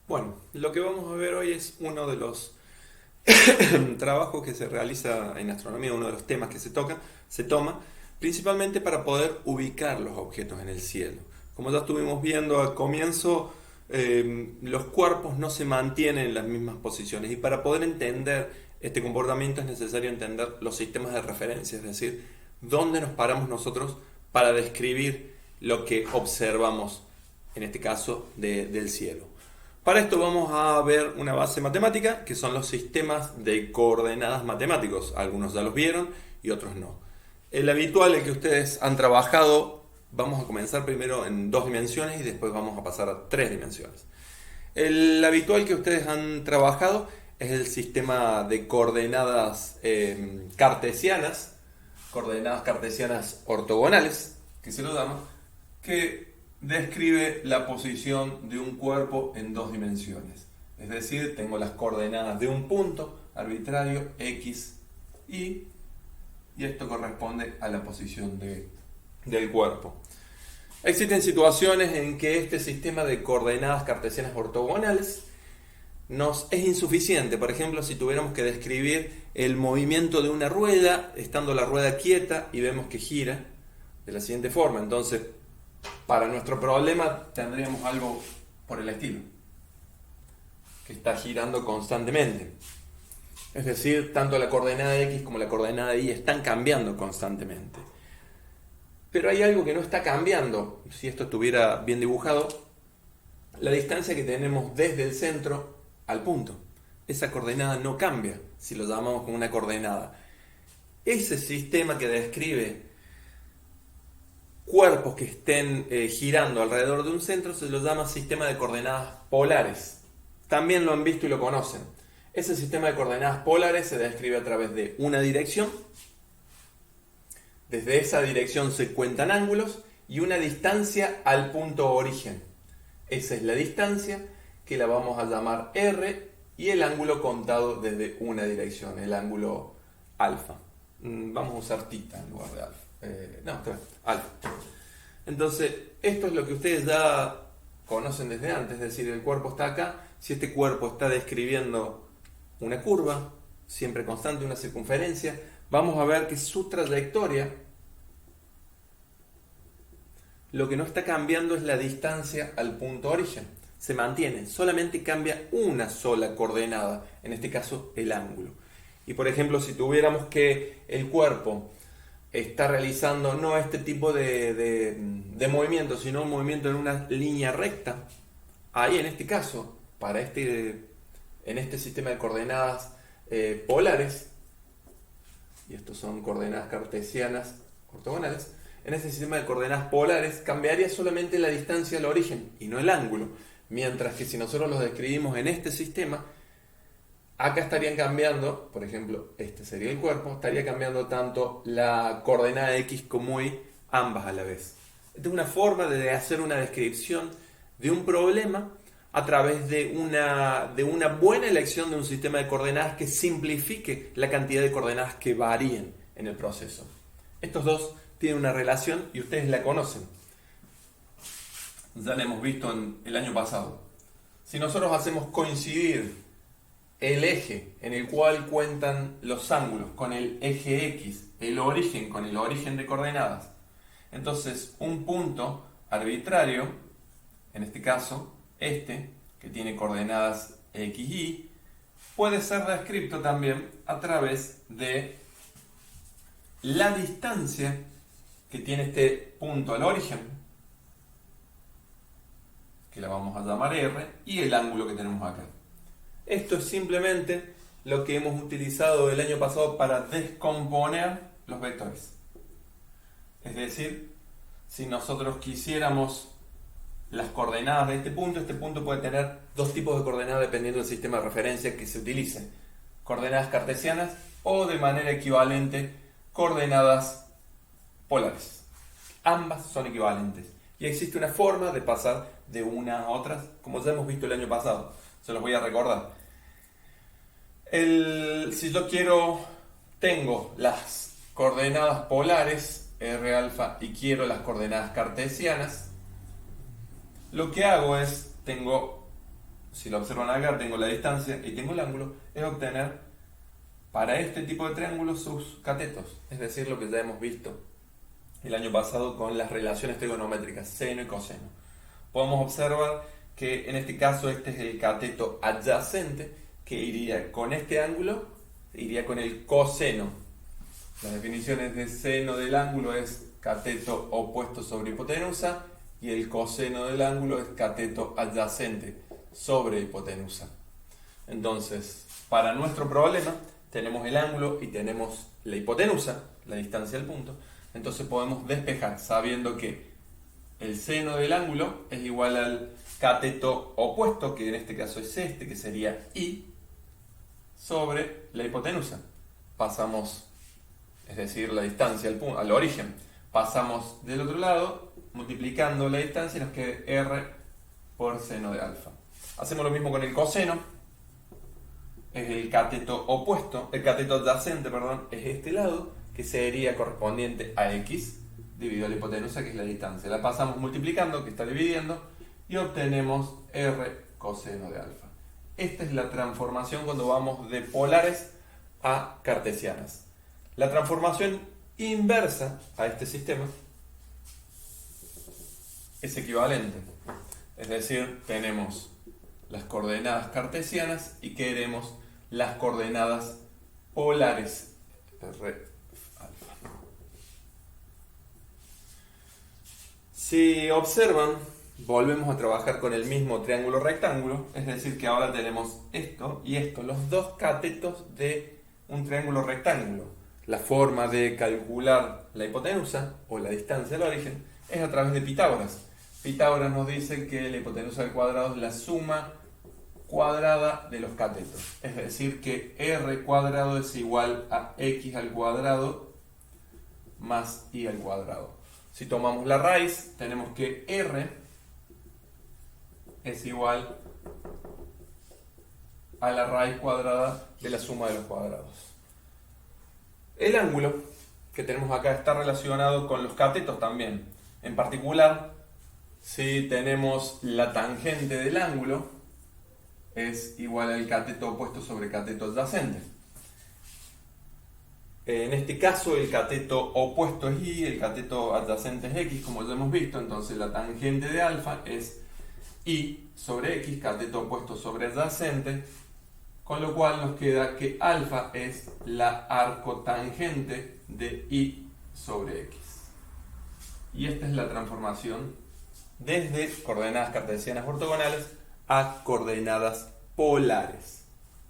Bueno, lo que vamos a ver hoy es uno de los trabajos que se realiza en astronomía, uno de los temas que se toma, principalmente para poder ubicar los objetos en el cielo. Como ya estuvimos viendo al comienzo, los cuerpos no se mantienen en las mismas posiciones y para poder entender este comportamiento es necesario entender los sistemas de referencia, es decir, dónde nos paramos nosotros para describir lo que observamos, en este caso del cielo. Para esto vamos a ver una base matemática, que son los sistemas de coordenadas matemáticos. Algunos ya los vieron y otros no. El habitual, el que ustedes han trabajado, vamos a comenzar primero en 2 dimensiones y después vamos a pasar a 3 dimensiones. El habitual que ustedes han trabajado es el sistema de coordenadas cartesianas ortogonales, que se lo llama, que describe la posición de un cuerpo en 2 dimensiones. Es decir, tengo las coordenadas de un punto arbitrario X, y esto corresponde a la posición del cuerpo. Existen situaciones en que este sistema de coordenadas cartesianas ortogonales nos es insuficiente. Por ejemplo, si tuviéramos que describir el movimiento de una rueda, estando la rueda quieta y vemos que gira de la siguiente forma. Entonces, para nuestro problema tendríamos algo por el estilo, que está girando constantemente. Es decir, tanto la coordenada X como la coordenada Y están cambiando constantemente. Pero hay algo que no está cambiando. Si esto estuviera bien dibujado, la distancia que tenemos desde el centro al punto. Esa coordenada no cambia si lo llamamos como una coordenada. Ese sistema que describe cuerpos que estén girando alrededor de un centro se lo llama sistema de coordenadas polares. También lo han visto y lo conocen. Ese sistema de coordenadas polares se describe a través de una dirección. Desde esa dirección se cuentan ángulos y una distancia al punto origen. Esa es la distancia, que la vamos a llamar R, y el ángulo contado desde una dirección, el ángulo alfa. Vamos a usar tita en lugar de alfa. Alfa. Entonces, esto es lo que ustedes ya conocen desde antes, es decir, el cuerpo está acá. Si este cuerpo está describiendo una curva, siempre constante, una circunferencia, vamos a ver que su trayectoria, lo que no está cambiando es la distancia al punto origen. Se mantiene, solamente cambia una sola coordenada, en este caso el ángulo. Y por ejemplo, si tuviéramos que el cuerpo está realizando no este tipo de movimiento, sino un movimiento en una línea recta, ahí en este caso, en este sistema de coordenadas polares, y estos son coordenadas cartesianas ortogonales, en este sistema de coordenadas polares cambiaría solamente la distancia al origen y no el ángulo, mientras que si nosotros los describimos en este sistema, acá estarían cambiando, por ejemplo, este sería el cuerpo, estaría cambiando tanto la coordenada X como Y, ambas a la vez. Esta es una forma de hacer una descripción de un problema a través de una buena elección de un sistema de coordenadas que simplifique la cantidad de coordenadas que varíen en el proceso. Estos dos tienen una relación y ustedes la conocen. Ya la hemos visto en el año pasado. Si nosotros hacemos coincidir el eje en el cual cuentan los ángulos con el eje X, el origen con el origen de coordenadas, entonces un punto arbitrario, en este caso este, que tiene coordenadas X, Y, puede ser descrito también a través de la distancia que tiene este punto al origen, que la vamos a llamar R, y el ángulo que tenemos acá. Esto es simplemente lo que hemos utilizado el año pasado para descomponer los vectores. Es decir, si nosotros quisiéramos las coordenadas de este punto puede tener dos tipos de coordenadas dependiendo del sistema de referencia que se utilice. Coordenadas cartesianas o, de manera equivalente, coordenadas polares. Ambas son equivalentes. Y existe una forma de pasar de una a otras, como ya hemos visto el año pasado. Se los voy a recordar. Si yo tengo las coordenadas polares, R alfa, y quiero las coordenadas cartesianas, lo que hago es, tengo si lo observan acá, tengo la distancia y tengo el ángulo, es obtener para este tipo de triángulos sus catetos, es decir, lo que ya hemos visto el año pasado con las relaciones trigonométricas, seno y coseno. Podemos observar que en este caso este es el cateto adyacente que iría con este ángulo, iría con el coseno. Las definiciones de seno del ángulo es cateto opuesto sobre hipotenusa y el coseno del ángulo es cateto adyacente sobre hipotenusa. Entonces, para nuestro problema tenemos el ángulo y tenemos la hipotenusa, la distancia del punto. Entonces podemos despejar sabiendo que el seno del ángulo es igual al cateto opuesto, que en este caso es este, que sería I, sobre la hipotenusa. Pasamos, es decir, la distancia al origen. Pasamos del otro lado, multiplicando la distancia y nos queda R por seno de alfa. Hacemos lo mismo con el coseno. Es el cateto opuesto, el cateto adyacente, perdón, es este lado, que sería correspondiente a X dividido la hipotenusa, que es la distancia. La pasamos multiplicando, que está dividiendo, y obtenemos R coseno de alfa. Esta es la transformación cuando vamos de polares a cartesianas. La transformación inversa a este sistema es equivalente. Es decir, tenemos las coordenadas cartesianas y queremos las coordenadas polares. R alfa. Si observan, volvemos a trabajar con el mismo triángulo rectángulo, es decir que ahora tenemos esto y esto, los dos catetos de un triángulo rectángulo. La forma de calcular la hipotenusa o la distancia al origen es a través de Pitágoras. Pitágoras nos dice que la hipotenusa al cuadrado es la suma cuadrada de los catetos. Es decir que r cuadrado es igual a x al cuadrado más y al cuadrado. Si tomamos la raíz, tenemos que r es igual a la raíz cuadrada de la suma de los cuadrados. El ángulo que tenemos acá está relacionado con los catetos también. En particular, si tenemos la tangente del ángulo, es igual al cateto opuesto sobre cateto adyacente. En este caso el cateto opuesto es y, el cateto adyacente es x, como ya hemos visto. Entonces la tangente de alfa es y sobre x, cateto opuesto sobre adyacente, con lo cual nos queda que alfa es la arcotangente de y sobre x. Y esta es la transformación desde coordenadas cartesianas ortogonales a coordenadas polares.